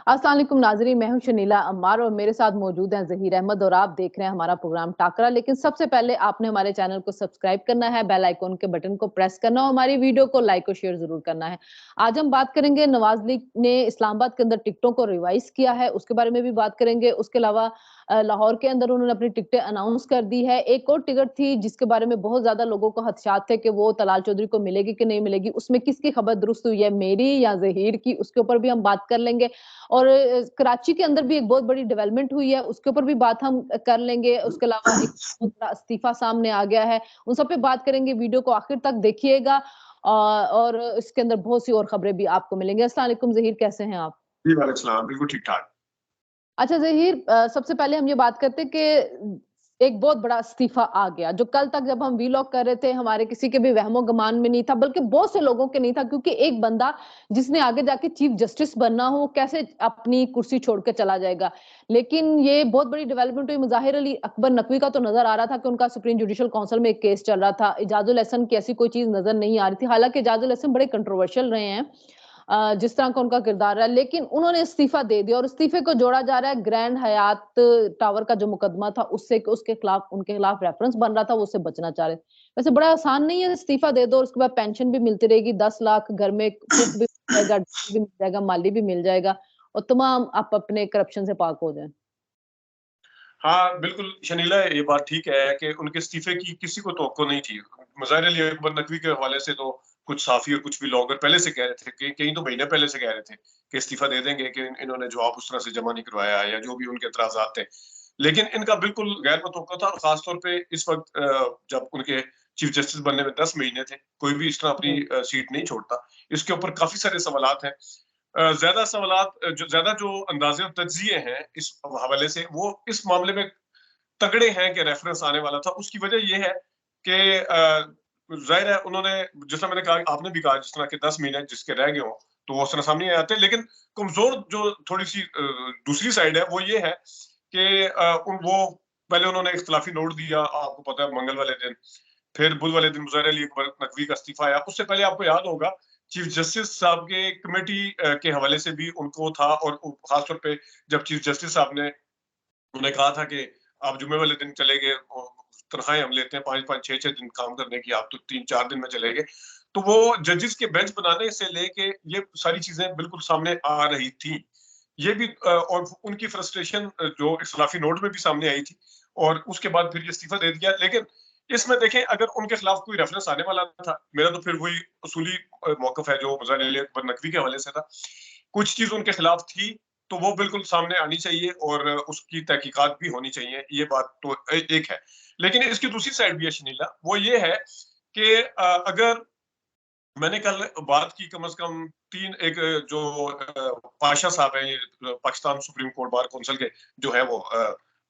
अस्सलाम वालेकुम नाज़रीन, मैं हूं शनीला अम्मार और मेरे साथ मौजूद हैं ज़हीर अहमद और आप देख रहे हैं हमारा प्रोग्राम टाकरा। लेकिन सबसे पहले आपने हमारे चैनल को सब्सक्राइब करना है, बेल आइकॉन के बटन को प्रेस करना और हमारी वीडियो को लाइक और शेयर जरूर करना है। आज हम बात करेंगे नवाज लीग ने इस्लामाबाद के अंदर टिकटों को रिवाइज किया है, उसके बारे में भी बात करेंगे। उसके अलावा लाहौर के अंदर उन्होंने अपनी टिकटें अनाउंस कर दी है। एक और टिकट थी जिसके बारे में बहुत ज्यादा लोगों को खदशात थे कि वो तलाल चौधरी को मिलेगी कि नहीं मिलेगी, उसमें किसकी खबर दुरुस्त हुई है, मेरी या ज़हीर की, उसके ऊपर भी हम बात कर लेंगे। और कराची के अंदर भी एक बहुत बड़ी डेवलपमेंट हुई है, उसके ऊपर भी बात हम कर लेंगे। उसके अलावा एक बहुत बड़ा इस्तीफा सामने आ गया है, उन सब पे बात करेंगे। वीडियो को आखिर तक देखिएगा और इसके अंदर बहुत सी और खबरें भी आपको मिलेंगी। अस्सलाम वालेकुम ज़हीर, कैसे हैं आप? जी वालेकुम सलाम, बिल्कुल ठीक ठाक। अच्छा ज़हीर, सबसे पहले हम ये बात करते हैं कि एक बहुत बड़ा इस्तीफा आ गया, जो कल तक जब हम वीलॉग कर रहे थे हमारे किसी के भी वहमो-गुमान में नहीं था, बल्कि बहुत से लोगों के नहीं था, क्योंकि एक बंदा जिसने आगे जाके चीफ जस्टिस बनना हो, वो कैसे अपनी कुर्सी छोड़ के चला जाएगा। लेकिन ये बहुत बड़ी डेवलपमेंट हुई। मुज़ाहिर अली अकबर नकवी का तो नज़र आ रहा था कि उनका सुप्रीम जुडिशल काउंसिल में एक केस चल रहा था। इजाजुल हसन की ऐसी कोई चीज़ नज़र नहीं आ रही थी। हालाँकि इजाजुल हसन बड़े कंट्रोवर्शियल रहे हैं, जिस तरह का उनका किरदार है, लेकिन उन्होंने इस्तीफा दे दिया और इस्तीफे को जोड़ा जा रहा है ग्रैंड हयात टावर का जो मुकदमा था उससे, कि उसके खिलाफ, उनके खिलाफ रेफरेंस बन रहा था, वो उससे बचना चाह रहे थे। वैसे बड़ा आसान नहीं है, इस्तीफा दे दो और उसके बाद पेंशन भी मिलती रहेगी, 10 लाख घर में कुक भी मिल जाएगा, भी मिल जाएगा, माली भी मिल जाएगा और तमाम आप अपने करप्शन से पाक हो जाएं। हाँ, बिल्कुल शनीला, ये बात ठीक है कि उनके इस्तीफे की किसी को तवक्को नहीं थी। मुज़ाहिर अली अकबर नकवी के हवाले से तो कुछ सहाफ़ी और कुछ व्लॉगर पहले से कह रहे थे, कि कई तो महीने पहले से कह रहे थे कि इस्तीफा दे देंगे, कि इन्होंने जवाब उस तरह से जमा नहीं करवाया या जो भी उनके एतराज़ात थे। लेकिन इनका बिल्कुल गैर मुतवक्का था, और ख़ास तौर पे इस वक़्त जब उनके चीफ जस्टिस बनने में 10 महीने थे, कोई भी इस तरह अपनी जी। सीट नहीं छोड़ता। इसके ऊपर काफ़ी सारे सवालात हैं। ज़्यादा सवालात जो अंदाज़े और तज्ज़िये हैं इस हवाले से, वो इस मामले में तगड़े हैं कि रेफरेंस आने वाला था। उसकी वजह ये है कि ज़ाहिर है उन्होंने, जैसा मैंने कहा, आपने भी कहा, जिस तरह के 10 महीने जिसके रह गए हों, तो वो उस तरह सामने आ जाते हैं। लेकिन कमज़ोर जो थोड़ी-सी दूसरी साइड है, वो ये है कि वो पहले उन्होंने इख्तिलाफी नोट दिया, आपको पता है, मंगल वाले दिन। फिर बुध वाले दिन मुज़ाहिर अली अकबर नकवी का इस्तीफा आया। उससे पहले आपको याद होगा, चीफ जस्टिस साहब के कमेटी के हवाले से भी उनको था, और खास तौर पे जब चीफ जस्टिस साहब ने उन्हें कहा था कि आप जुम्मे वाले दिन चले गए, तनख्वाहें हम लेते हैं 5-5, 6-6 दिन काम करने की, आप तो 3-4 दिन में चले गए। तो वो जजेस के बेंच बनाने से लेके ये सारी चीजें बिल्कुल सामने आ रही थी। ये भी और उनकी फ्रस्ट्रेशन जो इख्तिलाफी नोट में भी सामने आई थी, और उसके बाद फिर ये इस्तीफा दे दिया। लेकिन इसमें देखें, अगर उनके खिलाफ कोई रेफरेंस आने वाला था, मेरा तो फिर वही उसूली मौकफ है जो मुज़ाहिर अली अकबर नकवी के हवाले से था। कुछ चीज उनके खिलाफ थी, तो वो बिल्कुल सामने आनी चाहिए और उसकी तहकीकात भी होनी चाहिए। ये बात तो एक है। लेकिन इसकी दूसरी साइड भी है शनीला, वो ये है कि अगर मैंने कल बात की, कम से कम तीन, एक जो पाशा साहब हैं, ये Pakistan supreme court bar council के जो है, वो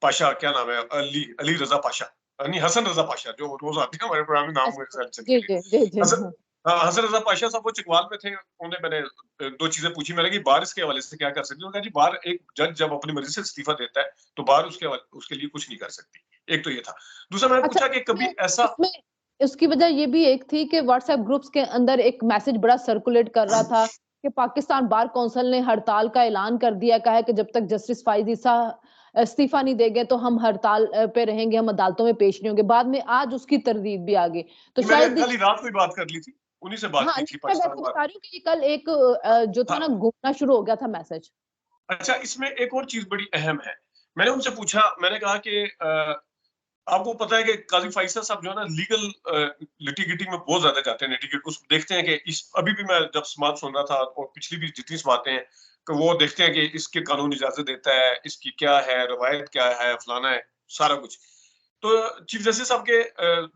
पाशा, क्या नाम है, अली अली रजा पाशा, नहीं, हसन रजा पाशा, जो रोज आते हैं हमारे प्रोग्राम में, नाम मेरे साथ चल जी गए। जी जी जी। हसन, हाँ, हसन रजा पाशा साहब वो चिकवाल में थे। उन्हें मैंने दो चीजें पूछी। मैंने कि बार इसके हवाले से क्या कर सकती है? उन्होंने कहा, जी, बार एक जज जब अपनी मर्जी से इस्तीफा देता है, तो बार उसके लिए कुछ नहीं कर सकती। एक तो ये था। दूसरा, मैंने अच्छा, पूछा कि कभी इसमें ऐसा, इसमें उसकी वजह ये भी एक थी कि व्हाट्सएप ग्रुप्स के अंदर एक मैसेज बड़ा सर्कुलेट कर रहा था कि पाकिस्तान बार कौंसिल ने हड़ताल का ऐलान कर दिया, कहा है कि जब तक जस्टिस फाइज ईसा इस्तीफा नहीं देंगे तो हम हड़ताल पे रहेंगे, हम अदालतों में पेश नहीं होंगे। बाद में आज उसकी तरदीद भी आ गई, तो मैंने शायद कल ही रात को ही बात कर ली थी, उन्हीं से बात हाँ, की नहीं, थी, मैं पाकिस्तान वैसे बार। बता रही हूँ कि ये कल एक जो था ना, हाँ, घूमना शुरू हो गया था मैसेज। अच्छा, इसमें एक और चीज बड़ी अहम है। मैंने उनसे पूछा, मैंने कहा कि आपको पता है कि काजी फैसल साहब जो है ना, लीगल लिटिगेटिंग में बहुत ज्यादा जाते हैं, लिटिगेट उस देखते हैं कि इस, अभी भी मैं जब समात सुन रहा था और पिछली भी जितनी समातें हैं, कि वो देखते हैं कि इसके कानून इजाजत देता है, इसकी क्या है रवायत, क्या है फलाना है, सारा कुछ। तो चीफ जस्टिस साहब के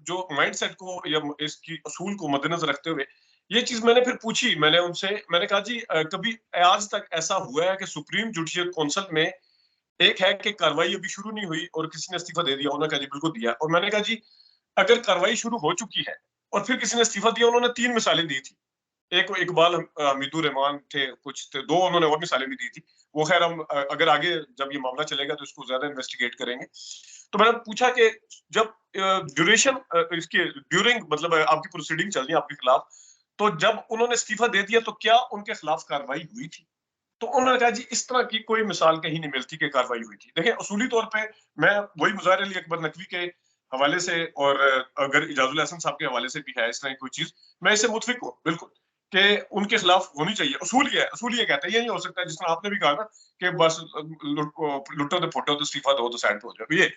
जो माइंड सेट को या इसकी असूल को मद्देनजर रखते हुए ये चीज मैंने फिर पूछी। मैंने उनसे, मैंने कहा, जी, कभी आज तक ऐसा हुआ है कि सुप्रीम जुडिशियल काउंसिल में, एक है कि कार्रवाई अभी शुरू नहीं हुई और किसी ने इस्तीफा दे दिया? उन्होंने कहा, जी, बिल्कुल दिया। और मैंने कहा, जी, अगर कार्रवाई शुरू हो चुकी है और फिर किसी ने इस्तीफा दिया, उन्होंने 3 मिसालें दी थी। एक इकबाल हमीदुर रहमान थे, कुछ थे, 2 उन्होंने और मिसालें भी दी थी। वो खैर हम अगर आगे जब ये मामला चलेगा तो इसको ज्यादा इन्वेस्टिगेट करेंगे। तो मैंने पूछा कि जब ड्यूरेशन इसके ड्यूरिंग, मतलब आपकी प्रोसीडिंग चल रही है आपके खिलाफ, तो जब उन्होंने इस्तीफा दे दिया तो क्या उनके खिलाफ कार्रवाई हुई थी? तो उन्होंने कहा जी इस तरह की कोई मिसाल कहीं नहीं मिलती कि कार्रवाई हुई थी। देखिए उसूली तौर पे मैं वही मुज़ाहिर अली अकबर नकवी के हवाले से और अगर इजाजुल हसन साहब के हवाले से भी है इस तरह की कोई चीज़, मैं इससे मुत्फिक हूँ बिल्कुल कि उनके खिलाफ होनी चाहिए। उसूल ये कहता है, ये नहीं हो सकता जिस तरह आपने भी कहा ना कि बस लुट्टो ते फुट्टो तो इस्तीफा दो तो साइड पे हो जाओ ये।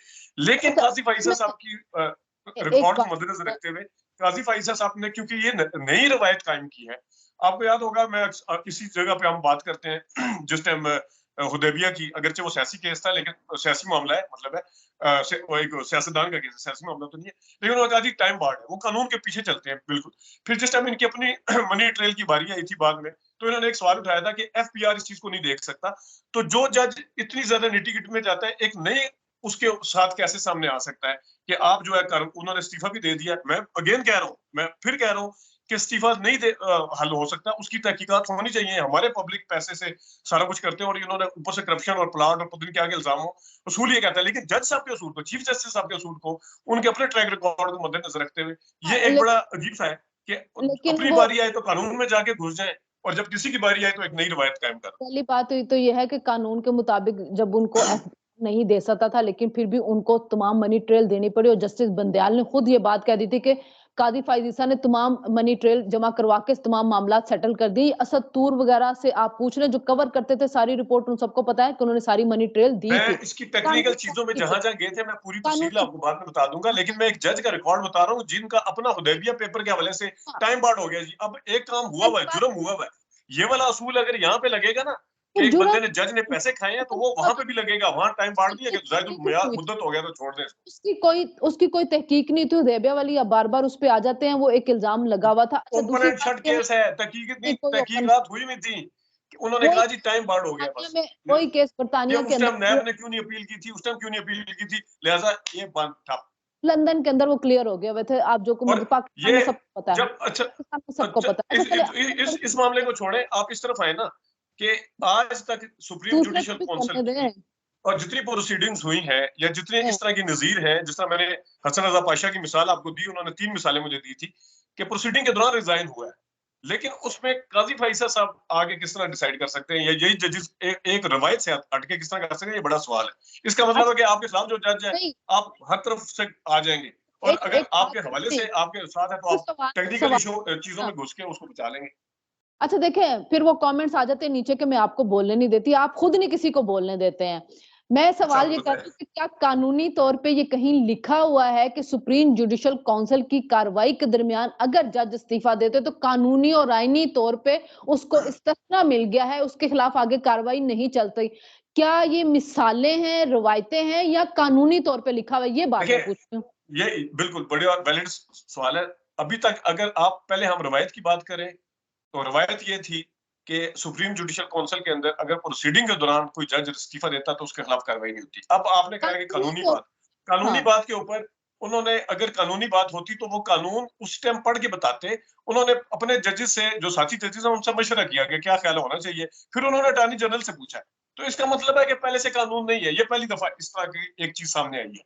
लेकिन अच्छा, काज़ी फैज़ल मैं साहब की एक रिकॉर्ड को बात मद्देनज़र रखते हुए काज़ी फैज़ल साहब ने क्योंकि ये नई रवायत कायम की है। आपको याद होगा मैं इसी जगह पे हम बात करते हैं जिस टाइम हुदैबिया की, अगरचे वो सियासी केस था लेकिन सियासी मामला है, मतलब है वो एक सियासतदान का केस है, सियासी मामला तो नहीं है। लेकिन उन्होंने कहा जी टाइम बार्ड है, वो कानून के पीछे चलते हैं बिल्कुल। फिर जिस टाइम इनकी अपनी मनी ट्रेल की बारी आई थी बाद में, तो इन्होंने एक सवाल उठाया था कि एफपीआर इस चीज को नहीं देख सकता। तो जो जज इतनी ज्यादा निटी-गिटी में जाता है, एक नए उसके साथ कैसे सामने आ सकता है कि आप जो है उन्होंने इस्तीफा भी दे दिया। मैं अगेन कह रहा हूँ, मैं फिर कह रहा हूँ कि इस्तीफा नहीं हल हो सकता, उसकी तहकीकात होनी चाहिए। हमारे पब्लिक पैसे से सारा कुछ करते हैं और इन्होंने ऊपर से करप्शन और प्लाट और पता नहीं क्या इल्जाम हो, उसूल ये कहता है। लेकिन जज साहब के उसूल को, चीफ जस्टिस साहब के उसूल को, उनके अपने ट्रैक रिकॉर्ड को मद्देनजर रखते हुए ये एक बड़ा अजीब सा है कि लेकिन अपनी वो बारी आए तो कानून में जाके घुस जाए और जब किसी की बारी आए तो एक नई रवायत कायम कर। पहली बात तो ये है कि कानून के मुताबिक जब उनको नहीं दे सकता था, लेकिन फिर भी उनको तमाम मनी ट्रेल देनी पड़ी और जस्टिस बंदयाल ने खुद ये बात कह दी थी कि कादी फायद ईसा ने तमाम मनी ट्रेल जमा करवा के तमाम मामला सेटल कर दी। असद तूर वगैरह से आप पूछ रहे जो कवर करते थे सारी रिपोर्ट, उन सबको पता है कि उन्होंने सारी मनी ट्रेल दी थी। मैं इसकी टेक्निकल कानूनी चीजों में तौर जहां-जहां गए थे, मैं पूरी तफसील कानूनी आपको बाद में बता दूँगा, लेकिन मैं एक जज का रिकॉर्ड बता रहा हूँ, जिनका अपना हुदैबिया पेपर के हवाले से हाँ, टाइम बाउंड हो गया जी। अब एक काम हुआ हुआ पहली है, बात जुर्म हुआ हुआ है। ये वाला असूल अगर यहाँ पे लगेगा ना कि कि एक जुर्म बंदे ने जज ने पैसे खाए हैं, तो वो वहाँ पे भी लगेगा। वहाँ टाइम बाउंड नहीं है कि ज़ायद कुछ मियाद नहीं मुद्दत हो गया तो छोड़ दें इसको। उसकी कोई तहकीक नहीं थी। हुदैबिया वाली अब बार-बार उस पे आ जाते हैं, वो एक इल्जाम लगा हुआ था। अच्छा, दूसरी ओपन एंड बात शट ये है केस है, तहकीक नहीं, कि कोई ओपन तहकीकात हुई नहीं थी। उन्होंने वही कहा जी टाइम बाउंड हो गया बर्तानिया बस। में वही केस ये बर्तानिया के उस टाइम अंदर नैब ने क्यों नहीं अपील की थी, उस टाइम क्यों नहीं अपील की थी, लिहाजा ये बंद था। लंदन के अंदर वो क्लियर हो गए हुए थे। आप जो को और मुझे पाकिस्तान ये में सबको पता है। जब अच्छा पाकिस्तान में सबको अच्छा पता है। अच्छा, चलिए इस मामले को छोड़ें, आप इस तरफ आए ना कि आज तक सुप्रीम दूसरे को जुडिशियल भी काउंसिल करने की दें। और जितनी प्रोसीडिंग्स हुई हैं या जितने हैं। इस तरह की नज़ीर हैं, जिस तरह मैंने हसन रज़ा पाशा की मिसाल आपको दी, उन्होंने 3 मिसालें मुझे दी थी कि प्रोसीडिंग के दौरान रिज़ाइन हुआ है। लेकिन उसमें काज़ी फैसल साहब आगे किस तरह डिसाइड कर सकते हैं या यही जजेस एक रवायत से हट के किस तरह कर सकते हैं, ये बड़ा सवाल है। इसका मतलब अच्छा, है कि आपके खिलाफ जो जज है, नहीं, आप हर तरफ से आ जाएँगे और एक अगर एक बात आपके हवाले नहीं, से आपके साथ है तो तो आप सवाल टेक्निकल सवाल चीज़ों हाँ। में घुस के उसको बचा लेंगे। अच्छा, देखें, फिर वो कमेंट्स आ जाते हैं नीचे कि मैं आपको बोलने नहीं देती, आप खुद नहीं किसी को बोलने देते हैं। मैं अच्छा, सवाल ये कर बताएँ। रही हूँ कि क्या कानूनी तौर पे ये कहीं लिखा हुआ है कि सुप्रीम जुडिशियल काउंसिल की कार्रवाई के दरमियान अगर जज इस्तीफा देते तो कानूनी और आईनी तौर पे उसको इस्तीफा मिल गया है, उसके खिलाफ आगे कार्रवाई नहीं चलती। क्या ये मिसालें हैं, रवायतें हैं या कानूनी तौर पे लिखा हुआ है? ये बात देखिए, मैं पूछ रही हूँ। ये बिल्कुल बड़े और वैलिड सवाल है। अभी तक अगर आप पहले हम रवायत की बात करें, तो रवायत ये थी कि सुप्रीम जुडिशियल काउंसिल के अंदर अगर प्रोसीडिंग के दौरान कोई जज इस्तीफा देता तो उसके खिलाफ कार्रवाई नहीं होती। अब आपने कहा कि कानूनी तौर कानूनी हाँ। बात के ऊपर उन्होंने अगर कानूनी बात होती तो वो कानून उस टाइम पढ़ के बताते। उन्होंने अपने जजेस से जो साथी जजेस हैं उनसे मशवरा किया कि क्या ख्याल होना चाहिए। फिर उन्होंने अटॉर्नी जनरल से पूछा। तो इसका मतलब है कि पहले से कानून नहीं है। ये पहली दफा इस तरह की एक चीज सामने आई है।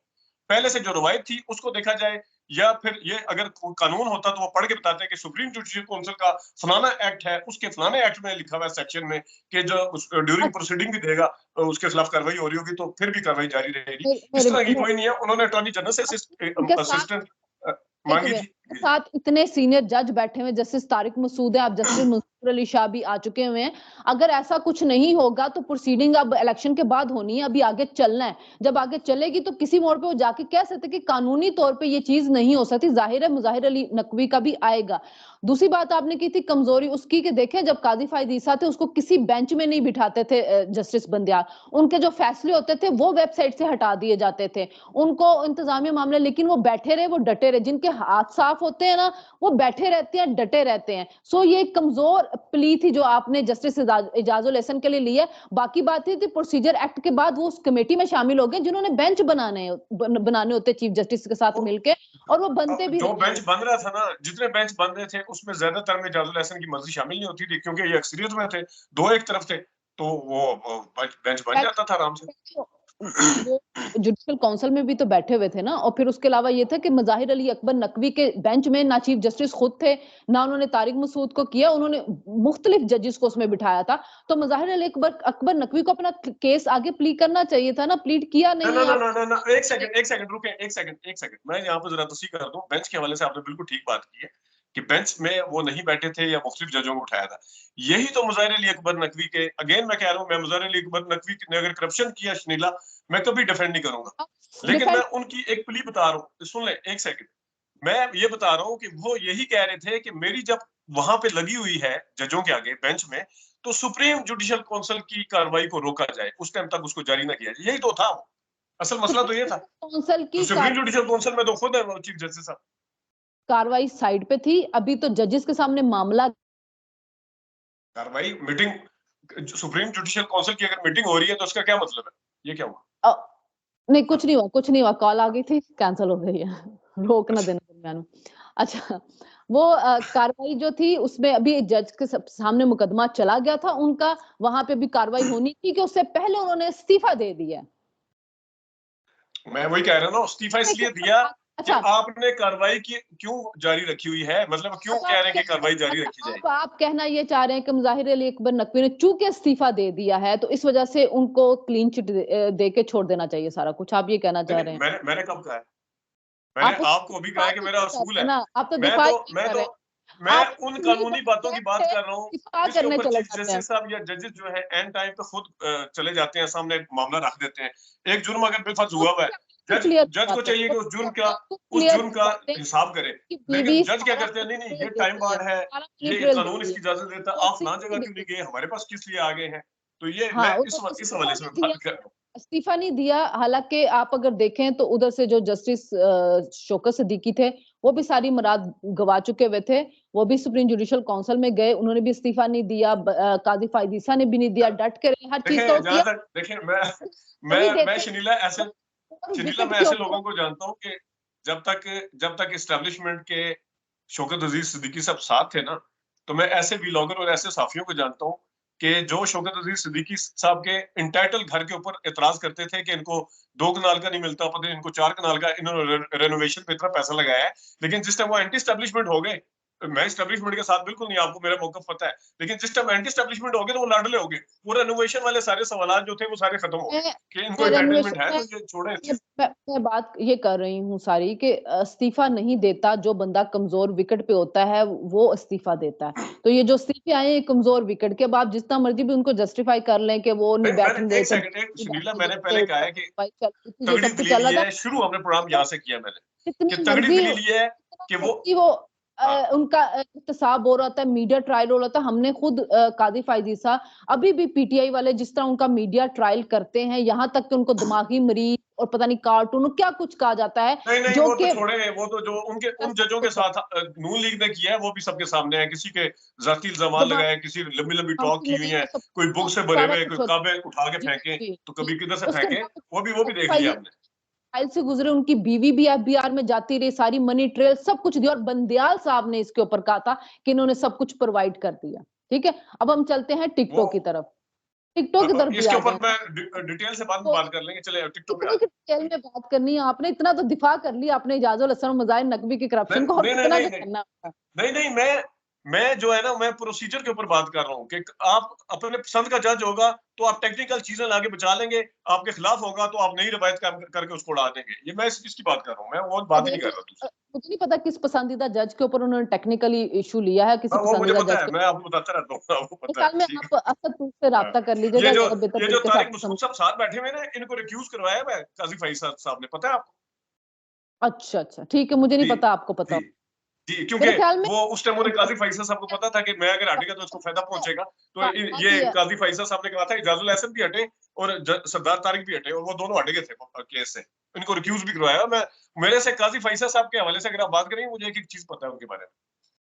पहले से जो रवायत थी उसको देखा जाए या फिर ये अगर कानून होता तो वो पढ़ के बताते हैं कि सुप्रीम जुडिशियल काउंसिल का फलाना एक्ट है, उसके फलाने एक्ट में लिखा हुआ है सेक्शन में कि जो ड्यूरिंग अच्छा, प्रोसीडिंग भी देगा उसके खिलाफ कार्रवाई हो रही होगी तो फिर भी कार्रवाई जारी रहेगी। इस मेरे तरह की मेरे कोई नहीं है। उन्होंने अटॉर्नी जनरल से उनके साथ असिस्टेंट एक मांगी मिनट, थी। के साथ इतने सीनियर जज बैठे हुए, जस्टिस तारिक मसूद है, आप जस्टिस मंसूर अली शाह भी आ चुके हुए हैं। अगर ऐसा कुछ नहीं होगा तो प्रोसीडिंग अब इलेक्शन के बाद होनी है, अभी आगे चलना है। जब आगे चलेगी तो किसी मोड़ पे वो जाके कह सकते कि कानूनी तौर पे ये चीज नहीं हो सकती। जाहिर है मुजाहिर अली नकवी का भी आएगा। दूसरी बात आपने की थी कमजोरी उसकी कि देखें जब काजी फायद ईसा थे उसको किसी बेंच में नहीं बिठाते थे जस्टिस बंदियाल। उनके जो फैसले होते थे वो वेबसाइट से हटा दिए जाते थे। उनको इंतजामी मामले, लेकिन वो बैठे रहे, वो डटे रहे। जिनके हाथ साफ होते हैं ना वो बैठे रहते हैं, डटे रहते हैं। सो ये एक कमजोर प्ली थी जो आपने जस्टिस इजाजुल हसन के लिए ली है। बाकी बात थी प्रोसीजर एक्ट के बाद वो उस कमेटी में शामिल हो गए जिन्होंने बेंच बनाने होते चीफ जस्टिस के साथ मिलके, और वो बनते भी जो रहे हैं बेंच वो। बन रहा था ना, जितने बेंच बन रहे थे उसमें ज्यादातर में इजाजुल हसन की मर्जी शामिल नहीं होती थी क्योंकि ये अक्सरियत में थे, दो एक तरफ थे, तो वो बेंच बन जाता था आराम से। वो जुडिशियल काउंसिल में भी तो बैठे हुए थे ना, और फिर उसके अलावा ये था कि मज़ाहिर अली अकबर नकवी के बेंच में ना चीफ जस्टिस खुद थे, ना उन्होंने तारिक मसूद को किया, उन्होंने मुख्तलिफ जजेस को उसमें बिठाया था। तो मज़ाहिर अली अकबर अकबर नकवी को अपना केस आगे प्ली करना चाहिए था ना, प्लीड किया ना नहीं ना है ना आप। ना ना एक सेकंड रुके, एक सेकंड मैं यहाँ पर जरा तस्दीक कर दूं। बेंच के हवाले से आपने बिल्कुल ठीक बात की है कि बेंच में वो नहीं बैठे थे या मुख्तलिफ जजों को उठाया था। यही तो मुज़ाहिर अली अकबर नकवी के, अगेन मैं कह रहा हूँ, मैं मुज़ाहिर अली अकबर नकवी ने अगर करप्शन किया शनीला, मैं कभी डिफेंड नहीं करूंगा, लेकिन मैं डिफेंड उनकी एक प्ली बता रहा हूँ, सुन ले एक सेकंड। मैं ये बता रहा हूँ कि वो यही कह रहे थे कि मेरी जब वहां पे लगी हुई है जजों के आगे बेंच में, तो सुप्रीम जुडिशियल काउंसिल की कार्रवाई को रोका जाए, उस टाइम तक उसको जारी ना किया जाए। यही तो था वो। असल मसला तो ये था। काउंसिल तो की सुप्रीम जुडिशियल काउंसिल में तो खुद है वो चीफ जस्टिस साहब। कार्रवाई साइड पे थी, अभी तो जजेस के सामने मामला। कार्रवाई मीटिंग सुप्रीम जुडिशियल काउंसिल की अगर मीटिंग हो रही है तो उसका क्या मतलब है? ये क्या हुआ? अ, नहीं कुछ नहीं हुआ, कुछ नहीं हुआ, कॉल आ गई थी, कैंसल हो गई है। रोक ना अच्छा। देना दरमियान में। अच्छा, वो कार्रवाई जो थी उसमें अभी जज के सामने मुकदमा चला गया था उनका, वहां पे भी कार्रवाई होनी थी कि उससे पहले उन्होंने इस्तीफा दे दिया। मैं वही कह रहा हूँ ना, इस्तीफा के इसलिए ऊपर दिया कि अच्छा, आपने कार्रवाई की क्यों जारी रखी हुई है, मतलब क्यों अब कह आप रहे हैं कि कहना कार्रवाई जारी अच्छा, रखी जाएगी? अब आप कहना ये चाह रहे हैं कि मुज़ाहिर अली अकबर नकवी ने चूंकि इस्तीफा दे दिया है तो इस वजह से उनको क्लीन चिट दे के छोड़ देना चाहिए सारा कुछ, आप ये कहना नहीं चाह रहे नहीं, हैं? मैंने कब कहा है? मैंने आप उसका आपको अभी कहा दिफा है कि नहीं मेरा करना असूल चाहते है। ना, आप तो मैं दिफा ही तो नहीं मैं कर तो रहे। मैं आप उन पूरी कानूनी बात बातों की बात कहते कर रहा हूँ दिफा जिसके करने ऊपर चले चीफ जाते हैं। जस्टिस साहब या जजेस जो है एंड टाइम पे खुद चले जाते हैं, सामने एक मामला रख देते हैं। एक जुर्म अगर बेफर्ज वो हुआ हुआ है, जज क्लियर जज को करवाते चाहिए हैं, कि वो उस क्लियर जुर्म का करवाते हैं हिसाब करे। कि लेकिन बीवी जज क्या सारा करते हैं, नहीं नहीं मनी ये ट्रेल टाइम देती है, बार्ड है, सारा मनी ये ट्रेल कानून देती है, इसकी इजाजत देता वो है, आप ना इस्तीफा जगह नहीं क्यों नहीं देती। गए, हमारे पास किस लिए आ गए हैं? तो ये मैं हाँ, उन्होंने इस इस्तीफा हवाले से नहीं मैं दिया, बात कर रहा हूँ। इस्तीफा नहीं दिया, हालाँकि आप अगर देखें तो उधर से जो जस्टिस शौकत सिद्दीकी थे, वो भी सारी मुराद गँवा चुके हुए थे, वो भी सुप्रीम जुडिशियल काउंसिल में गए, उन्होंने भी इस्तीफा नहीं दिया, काज़ी फ़ायद ईसा ने भी नहीं दिया, डट के रहे, हर चीज़ का वो देखें जहां किया, तक देखें मैं नहीं मैं देते शनीला ऐसे और शनीला विकेट मैं के ऐसे ऊपर। लोगों को जानता हूँ कि जब तक एस्टेब्लिशमेंट के शौकत अजीज सिद्दीकी साहब साथ थे ना, तो मैं ऐसे व्लॉगर और ऐसे साफियों को जानता हूँ कि जो शौकत अजीज सिद्दीकी साहब के इंटाइटल घर के ऊपर एतराज करते थे कि इनको 2 कनाल का नहीं मिलता, पता नहीं इनको 4 कनाल का, इन्होंने रेनोवेशन पे इतना पैसा लगाया है। लेकिन जिस टाइम वो एंटी स्टैब्लिशमेंट हो गए, मैं स्टैब्लिशमेंट के साथ बिल्कुल नहीं, आपको मेरा मौकफ पता है, लेकिन जिस टाइम एंटी स्टैब्लिशमेंट हो गए तो वो लाडले हो गए। वो रेनोवेशन वाले सारे सवाल जो थे वो सारे खत्म हो गए मैं कि इनको मैं एंटाइटलमेंट रेनोवेशन है, में तो ये छोड़े इस मैं चीज। मैं बात ये कर रही हूँ सारी कि इस्तीफा नहीं देता जो बंदा कमजोर विकेट पे होता है वो इस्तीफा देता है। तो ये जो इस्तीफे आए हैं कमजोर विकेट के, अब आप जितना मर्जी भी उनको जस्टिफाई कर लें कि वो नहीं नहीं बैठने मैंने रहे एक थे, सेकंड, एक नहीं सुनीला, बैठने मैंने देते, पहले कहा है कि कार्रवाई चल रही थी, ये तगड़ी सब कुछ चल दलील रहा ये था। है, शुरू हमने प्रोग्राम यहाँ से किया मैंने, कि जितनी तगड़ी मर्जी दलील ये है कि वो वो हाँ, उनका इख्तिसाब हो रहा था, मीडिया ट्रायल हो रहा था, हमने खुद कादी फायदीसा अभी भी पीटीआई वाले जिस तरह उनका मीडिया ट्रायल करते हैं, यहाँ तक कि उनको दिमागी मरीज और पता नहीं कार्टून और क्या कुछ कहा जाता है, नहीं नहीं जो वो तो कि छोड़े, वो तो जो उनके उन सब जजों के कुछ है। साथ नून लीग ने किया है वो भी सबके सामने है, किसी के जाती इल्जाम लगाए, किसी लंबी लंबी टॉक की हुई है, सब कोई बुक से भरे सारा हुए, कुछ कोई होता किताबें उठा के है। जी, फेंके, जी, तो जी। कभी किधर से उसके फेंके, बाद वो भी देख लिया हमने। फाइल से गुजरे, उनकी बीवी भी एफबीआर में जाती रही, सारी मनी ट्रेल सब कुछ दिया और बंदयाल साहब ने इसके ऊपर कहा था कि इन्होंने सब कुछ प्रोवाइड कर दिया। ठीक है, अब हम चलते हैं वो टिकटॉक की तरफ। टिकटॉक की तरफ भी इसके आ ऊपर जाए मैं ना, डिटेल से बाद में तो बात कर लेंगे, चले टिकटॉक पे आ कितनी जाए। डिटेल में बात करनी है आपने, इतना तो दिफा कर लिया आपने इजाजुल हसन और मज़ाहिर नकवी के करप्शन को, और नहीं नहीं कितना नहीं क्या नहीं करना है? नहीं नहीं मैं जो है ना, मैं प्रोसीजर के ऊपर बात कर रहा हूँ कि आप अपने पसंद का जज होगा तो आप टेक्निकल चीजें लाके बचा लेंगे, आपके खिलाफ होगा तो आप नई रिवायत करके उसको उड़ा देंगे। ये मैं इसकी बात कर रहा हूँ, मैं वो तो बात ही नहीं कर देखिए, रहा दूसरी। मुझे नहीं पता किस पसंदीदा जज के ऊपर उन्होंने टेक्निकली इशू लिया है, किसी हाँ, वो मुझे पसंदीदा पता जज है, के। मैं आपको बताता रहता हूँ, आपको मेरे पता है, ख्याल में ठीक आप असदपुर से है। हाँ। राब्ता कर लीजिएगा, ज्यादा बेहतर ये जो तरीके से तारिक आपको मसूद समझ। साहब साथ बैठे हुए ना, इनको रिक्यूज करवाया है काजी फैज साहब ने, पता है आपको? अच्छा अच्छा, ठीक है, मुझे नहीं जी पता, आपको पता जी हो। जी, क्योंकि मेरे ख्याल में वो उस टाइम उन्हें अब काजी फैसल साहब को पता था कि मैं अगर हट गया तो इसको फायदा पहुंचेगा, तो बात ये ये है, काजी फैसल साहब ने कहा था इजाजुल हसन भी हटे और सरदार तारिक भी हटे, और वो दोनों हट गए थे केस से, इनको रिक्यूज भी करवाया। मैं मेरे से काजी फैसल साहब के हवाले से अगर आप बात करेंगे, मुझे एक एक चीज पता है उनके बारे में।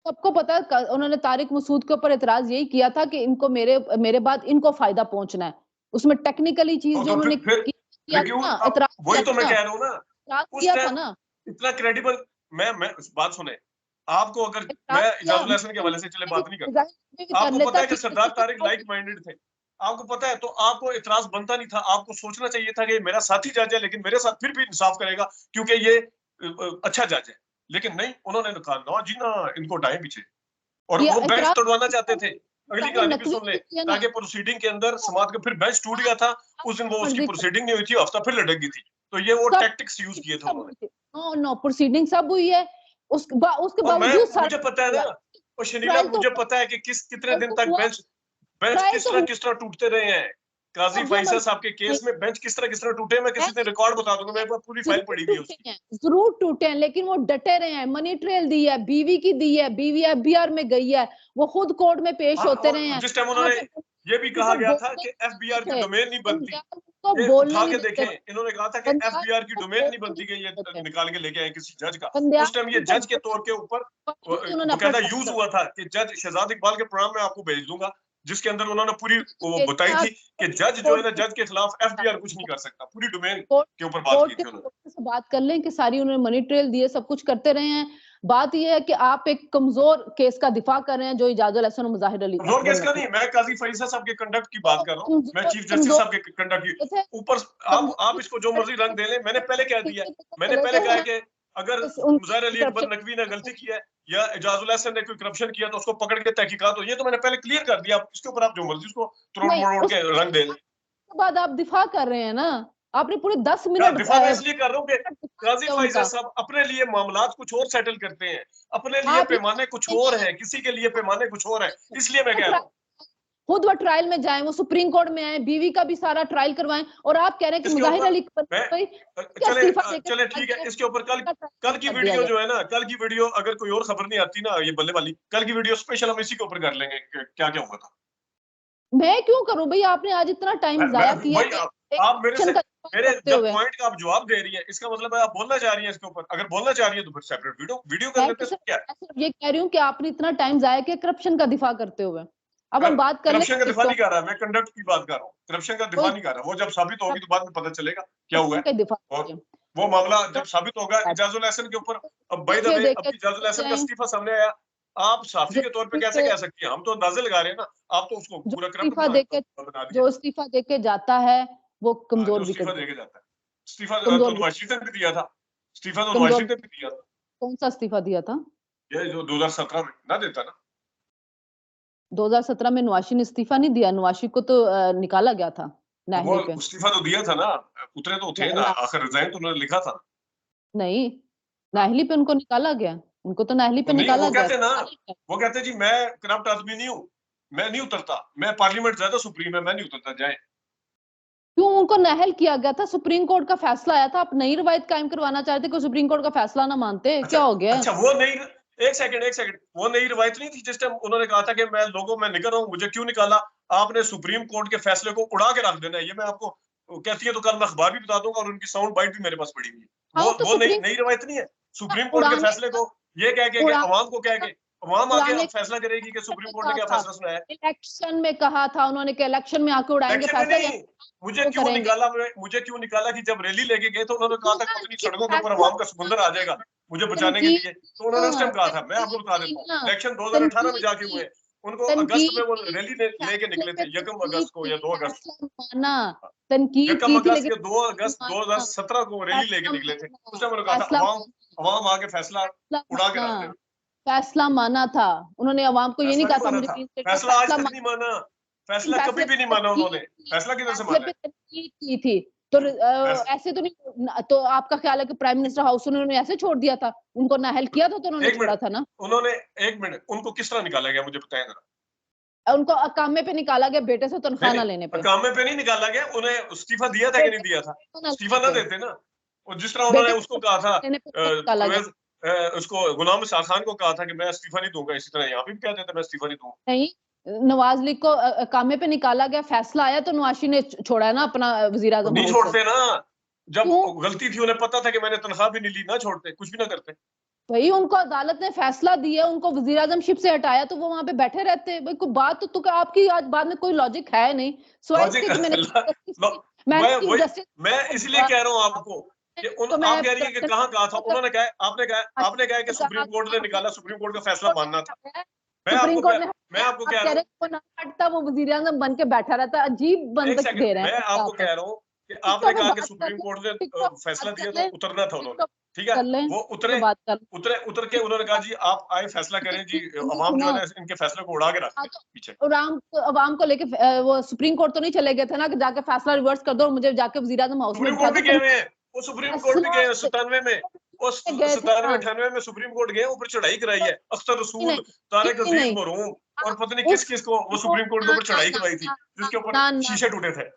सबको पता है, उन्होंने तारिक मसूद के ऊपर एतराज यही किया था कि इनको मेरे मेरे बाद इनको फायदा पहुंचना है, उसमें टेक्निकली चीज जो तो उन्होंने फिर किया था रिक्यूज, ना, अब एतराज वही किया तो था मैं ना, कह रहा हूँ ना, एतराज उस किया था टाइम ना, इतना क्रेडिबल, मैं बात सुने, आपको अगर एतराज मैं किया, इजाजुल हसन के हवाले से चले बात नहीं करता, डिजाइन भी कर आपको लेता पता है कि कि सरदार तारिक लाइक माइंडेड थे, आपको पता है, तो आपको इतराज बनता नहीं था, आपको सोचना चाहिए था कि मेरा साथी जज है, लेकिन मेरे साथ फिर भी इंसाफ करेगा क्योंकि ये अच्छा जज है। लेकिन नहीं, उन्होंने कहा ना जी ना, इनको हटाएं पीछे, और ये वो बेंच एतराज तोड़वाना चाहते थे। अगली चाहे कहानी भी नकवी सुन ले, भी किया ना, ताकि प्रोसीडिंग के अंदर समाज का फिर बेंच टूट गया था, उस दिन वो उसकी मर्जी प्रोसीडिंग नहीं हुई थी, हफ्ता फिर लटक गई थी। तो ये वो सब टैक्टिक्स यूज किए थे सब उन्होंने। नो नो प्रोसीडिंग सब हुई है, उसके और मैं बावजूद सारा मुझे पता है ना, और शनीला ट्रायल तो मुझे पता है कि कितने ट्रायल दिन तो तक हुआ बेंच बेंच ट्रायल तो हुआ किस तरह टूटते रहे हैं। काजी जो फैसल मर्जी साहब के केस में बेंच किस तरह टूटे हैं, मैं किसी दिन रिकॉर्ड बता दूंगा, मेरे पास पूरी फाइल जरूर पड़ी हुई है टूटे उसकी। हैं, जरूर टूटे हैं, लेकिन वो डटे रहे हैं। मनी ट्रेल दी है, बीवी की दी है, बीवी एफबीआर में गई है, वो खुद कोर्ट में पेश हाँ, होते रहे और हैं जिस टाइम वहां उन्होंने पे। ये भी ये कहा सब गया था बोलने कि नहीं एफबीआर की देते थे, डोमेन नहीं बनती, बंगाल को ये बोलने उठा नहीं के देते देखें, थे, इन्होंने कहा था कि बंगाल एफबीआर की को डोमेन नहीं बोलने नहीं बनती गई, ये देते थे, निकाल के लेके आए किसी जज का। उस टाइम ये बंगाल को जज के तौर के ऊपर बावजूद उन्होंने अपना बकायदा ट्रायल यूज कर हुआ था कि जज शहजाद इकबाल के प्रोग्राम में आपको भेज दूंगा, जिसके अंदर उन्होंने पूरी वो बताई आप थी कि जज जो है ना, कोर्ट जज के खिलाफ एफबीआर कुछ नहीं कर सकता, पूरी डोमेन कोर्ट के ऊपर बात कोर्ट की के थी उन्होंने। कोर्ट से बात कर लें कि सारी उन्होंने मनी ट्रेल दिए, सब कुछ करते रहे हैं। बात यह है कि आप एक कमजोर केस का दिफा कर रहे हैं, जो इजाजुल हसन और मुजाहिर अली कमजोर अफजल केस का नकवी। नहीं, मैं काजी फैसल साहब के कंडक्ट की बात कर रहा हूँ, मैं कमजोर चीफ जस्टिस कमजोर साहब के कंडक्ट की। थे, ऊपर आप कमजोर इसको जो मर्जी रंग दे लें, मैंने पहले कह दिया, मैंने चले पहले गए कहा है हैं, कि अगर उनकी मुजाहिर अली अकबर नकवी ने गलती की है या एजाजुल हसन ने कोई करप्शन किया, तो उसको पकड़ के तहकीकात हो, ये तो मैंने पहले क्लियर कर दिया। इसके ऊपर आप जो मर्जी उसको तोड़ नहीं, मरोड़ के उसके रंग दे लें। बाद आप दिफा कर रहे हैं ना, आपने पूरे 10 क्या मिनट दिफा मैं इसलिए कर रहा हूँ कि दिफा काजी किया फैसल उनका। साहब अपने लिए मामलात कुछ और सेटल करते हैं, अपने लिए आप पैमाने कुछ और है, किसी के लिए पैमाने कुछ और है, इसलिए मैं कह रहा हूँ। खुद वो ट्रायल में जाएं, वो सुप्रीम कोर्ट में आए, बीवी का भी सारा ट्रायल करवाएं, और आप कह रहे हैं कि इसके मुजाहिर ऊपर अली मैं क्या चले इस्तीफा देकर चले ठीक है, इसके ऊपर कल कल की कर दिया वीडियो गया। जो है ना, कल की वीडियो अगर कोई और खबर नहीं आती ना, ये बल्ले वाली, कल की वीडियो स्पेशल हम इसी के ऊपर कर लेंगे क्या क्या हुआ था। मैं क्यों करूं भाई, आपने आज इतना टाइम जाया किया भाई है एक आप मेरे से एक्शन का इस्तेमाल मेरे करते जब हुए। पॉइंट का आप जवाब दे रही है, इसका मतलब है आप बोलना चाह रही है इसके ऊपर। अगर बोलना चाह रही है तो फिर सेपरेट वीडियो वीडियो कर मैं लेते हैं, क्या है? सिर्फ ये कह रही हूँ कि आपने इतना टाइम जाया किया करप्शन का दिफा करते हुए। अब हम बात कर करप्शन का लें दिफा तो नहीं कर रहा, मैं कंडक्ट की बात कर रहा हूँ, करप्शन का दिफा कोई नहीं कर रहा। वो जब साबित होगी तो बाद में पता चलेगा क्या हुआ करप्शन है। का दिफा और कीजिए। वो मामला जब तो साबित होगा इजाजुल हसन के ऊपर, अब बाय द देखे वे देखे अब इजाजुल देख हसन का जाएं, इस्तीफा सामने आया, आप साफी के तौर पे कैसे जो कह सकती हैं? हम तो अंदाजे लगा रहे हैं ना, आप तो उसको जो पूरा करप्ट इस्तीफा देके बना दिया। जो इस्तीफा देके जाता है वो हाँ, जो कमजोर भी कर इस्तीफा देता देके जाता है, इस्तीफा तो कमजोर भी नवाज शरीफ ने भी दिया था, इस्तीफा तो नवाज कमजोर शरीफ ने भी दिया था, कौन सा इस्तीफा दिया था? ये जो 2017 में ना देता ना। 2017 में नवाशी ने इस्तीफा नहीं दिया, नवाशी को तो निकाला गया था तो वो नाहली पे। इस्तीफा तो दिया था ना, उतरे तो थे ना, आखिर रिजाइन तो उन्होंने लिखा था। नहीं, हाँ, नाहली पे उनको निकाला गया, उनको तो नाहली पे तो नहीं, निकाला वो गया कहते ना, था। वो कहते जी मैं करप्ट आदमी नहीं हूँ, मैं नहीं उतरता, मैं पार्लियामेंट ज्यादा सुप्रीम है, मैं नहीं उतरता, जाए। क्यों उनको नाहल किया गया था? सुप्रीम कोर्ट का फैसला आया था, आप नई रवायत कायम करवाना चाहते, कोई सुप्रीम कोर्ट का फैसला ना मानते, अच्छा क्या हो गया? अच्छा, वो नहीं, एक सेकंड, वो नई रवायत नहीं थी जिस टाइम उन्होंने कहा था कि मैं लोगों में निकल रहा हूँ, मुझे क्यों निकाला? आपने सुप्रीम कोर्ट के फैसले को उड़ा के रख देना है, ये मैं आपको कहती है तो कल मैं अखबार भी बता दूंगा, और उनकी साउंड बाइट भी मेरे पास पड़ी हुई है। हाँ तो वो नई सुप्रीम नई रवायत नहीं है। सुप्रीम कोर्ट के उड़ाने फैसले को ये कह के उड़ाने अवाम को कह के अवाम आके उड़ाने अब फैसला करेगी कि सुप्रीम में कोर्ट ने कहा क्या था, फैसला सुनाया है। इलेक्शन में कहा था उन्होंने कि इलेक्शन में आके उड़ाएंगे इलेक्शन में फैसला, नहीं, यहाँ मुझे तो क्यों करेंगे। निकाला? मुझे क्यों निकाला कि जब रैली लेके गए तो उन्होंने कहा था कि उतनी सड़कों के ऊपर फैसला अवाम का समुंदर आ जाएगा मुझे बचाने के तनकीद लिए, तो उन्होंने उस टाइम कहा था। मैं आपको तनकीद बता की देता हूँ, ना, इलेक्शन 2018 में तनकीद जाके की हुए, उनको अगस्त में तनकीद वो की, रैली लेके फैसले निकले पे थे, यकम तनकीद अगस्त को की, या 2 अगस्त को। फैसला माना, तनकीद यकम की थी, अगस्त लेकिन के 2 अगस्त माना, 2017 को रैली लेके फैसला निकले थे, माना, उस टाइम उन्होंने कहा था फैसला अवाम माना, अवाम आके फैसला फैसला उड़ा के माना, रख देना। फैसला माना था। उन्होंने अवाम को ये नहीं फैसला कहा नहीं था माना मुझे था, reinstate करो, फैसला आज फैसला तक माना। नहीं माना, फैसला कभी फैसले भी पे नहीं माना तनकीद उन्होंने। की, फैसला किधर से फैसले माना पे है? तनकीद की थी, तो फैस- ऐसे तो नहीं, तो आपका ख्याल है कि प्राइम मिनिस्टर हाउस उन्होंने ऐसे छोड़ दिया था? उनको नाहल किया था तो उन्होंने एक छोड़ा मिनट, था ना। उन्होंने एक मिनट, उनको किस तरह निकाला गया मुझे बताएं जरा। उनको अकामे पे निकाला गया, बेटे से नहीं तनख्वाह नहीं, ना लेने पे, काम में पे नहीं निकाला गया, उन्हें इस्तीफा दिया था कि नहीं बेटे दिया था? से ना इस्तीफा लेने ना पे, देते ना। और जिस तरह उन्होंने बेटे उसको से कहा था लेने पे उनको निकाला गया। परवेज, उसको गुलाम शाह खान को कहा था कि मैं इस्तीफा नहीं दूंगा, इसी तरह यहाँ पे भी कह देते मैं इस्तीफा नहीं दूंगा। नहीं, नवाज लीग को अकामे पे निकाला गया, फैसला आया तो नवाशी ने छोड़ा है ना अपना वजीर तो आजम नहीं हाउस से। छोड़ते ना, जब क्यों? गलती थी उन्हें पता था कि मैंने तनख्वाह भी नहीं ली, ना छोड़ते, कुछ भी ना करते। भाई उनको अदालत ने फैसला दिया, उनको वजीर आजमशिप से हटाया, तो वो वहां पे बैठे रहते। भाई कोई बात तो आपकी आज बाद में कोई लॉजिक है नहीं, सिवाय इसके लॉजिक कि मैंने मैं चीफ वही, जस्टिस मैं इसलिए कह रहा हूँ आपको कि तो आप मैं कह रही है कि कहाँ कहा था करप्शन उन्होंने, कहा आपने कहा कि सुप्रीम कोर्ट ने निकाला, सुप्रीम कोर्ट का फैसला मानना था। सुप्रीम कोर्ट ने मैं आपको आप कह कह रहा रहे हूँ, हैं वो ना हटता, वो वजीर-ए-आज़म बन के बैठा रहता, अजीब एक बंदक सेकंड, दे रहे मैं हैं आपको आप। कह रहा हूँ कि आपने टिकटॉक पे कहा कि बात कर सुप्रीम लें, कोर्ट ने टिकटॉक पे फैसला बात दिया कर तो लें, उतरना था उन्होंने, टिकटॉक ठीक है? कर लें, वो पे बात कर लें। उतर के उन्होंने कहा जी आप आए फैसला करें जी, नहीं अवाम जो है सुनो, ना इनके फैसले को उड़ा के रख हाँ, दे तो पीछे। अवाम को लेके वो सुप्रीम कोर्ट तो नहीं चले गए थे ना कि जाके फैसला रिवर्स कर दो और मुझे जाके वज़ीर-ए-आज़म हाउस में सुप्रीम बिठा कोर्ट दो, भी तो गए हुए हैं, वो सुप्रीम कोर्ट भी फैसला गए हैं 97 में, वो गए थे ना। 97-98 में सुप्रीम कोर्ट गए, ऊपर चढ़ाई कराई है। अख्तर नहीं, रसूल, नहीं, तारिक नहीं, अजीज नहीं, मरहूम और पता नहीं उस किस-किस को वो सुप्रीम कोर्ट के ना, ऊपर ना, चढ़ाई ना, करवाई थी, ना, जिसके ऊपर ना, ना, शीशे टूटे थे।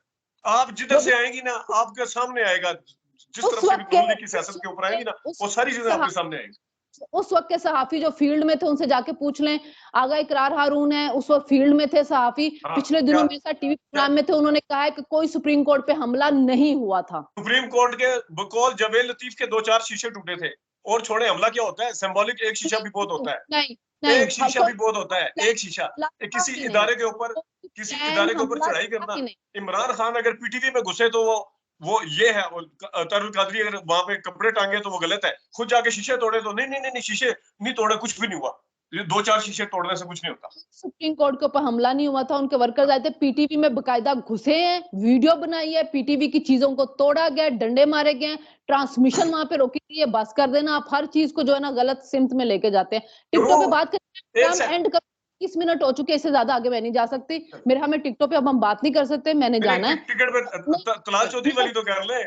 आप जिधर जो से भी आएँगी ना, आपके सामने आएगा, जिस उस तरफ से भी वक़्त के नून लीग की सियासत के ऊपर आएँगी ना, वो सारी चीज़ें सहा आपके सामने आएँगी। उस वक़्त के सहाफ़ी जो फ़ील्ड में थे उनसे जाके पूछ लें। आगा इकरार हारून है, उस वक़्त फ़ील्ड में थे सहाफ़ी, हाँ, पिछले दिनों क्या मेरे साथ टीवी क्या प्रोग्राम में थे, उन्होंने कहा है कि कोई सुप्रीम कोर्ट पे हमला नहीं हुआ था। सुप्रीम कोर्ट के बकौल जवेद लतीफ के 2-4 शीशे टूटे थे और छोड़े हमला क्या होता है? सिंबॉलिक एक शीशा भी बहुत नहीं, होता है। नहीं, नहीं, एक हाँ, शीशा कोई भी बहुत होता है, प्लान एक शीशा। हमला था किसी ही नहीं, इदारे के ऊपर कोई किसी प्लान इदारे के ऊपर हमला चढ़ाई था करना, ही नहीं। इमरान खान अगर पीटीवी में घुसे तो वो ये है, तरुण कादरी अगर वहाँ पे कपड़े टांगे तो वो गलत है। खुद जाके शीशे तोड़े तो नहीं, शीशे नहीं तोड़े, कुछ भी नहीं हुआ। ये 2-4 शीशे तोड़ने से कुछ नहीं होता। सुप्रीम कोर्ट के ऊपर हमला नहीं हुआ था, उनके वर्कर्स आए थे, पीटीवी में बकायदा घुसे हैं, वीडियो बनाई है, पीटीवी की चीज़ों को तोड़ा गया, डंडे मारे गए हैं, ट्रांसमिशन वहाँ पे रोकी गई है, बस कर देना, आप हर चीज़ को जो है ना गलत सिमत में लेके जाते हैं। टिकटॉक पे क्यों? बात करते हैं, एक प्रोग्राम सेकंड, एंड कर 30 मिनट हो चुके हैं, इससे ज़्यादा आगे मैं नहीं जा सकती। मेरे हमें टिकटॉक पे अब हम बात नहीं कर सकते, मैंने नहीं, जाना है। टिकट पे नहीं, तलाल चौधरी नहीं, वाली तो कर ले,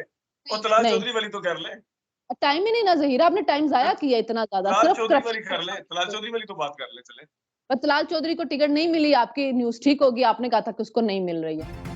और तलाल नहीं, चौधरी वाली तो कर ले। टाइम ही नहीं ना ज़हीरा, आपने टाइम ज़ाया किया इतना ज़्यादा, तलाल सिर्फ चौधरी वाली कर ले, तलाल करप्शन। चौधरी वाली तो बात कर ले चले। पर तलाल चौधरी को टिकट नहीं मिली, आपकी न्यूज़ ठीक होगी, आपने कहा था कि उसको नहीं मिल रही है।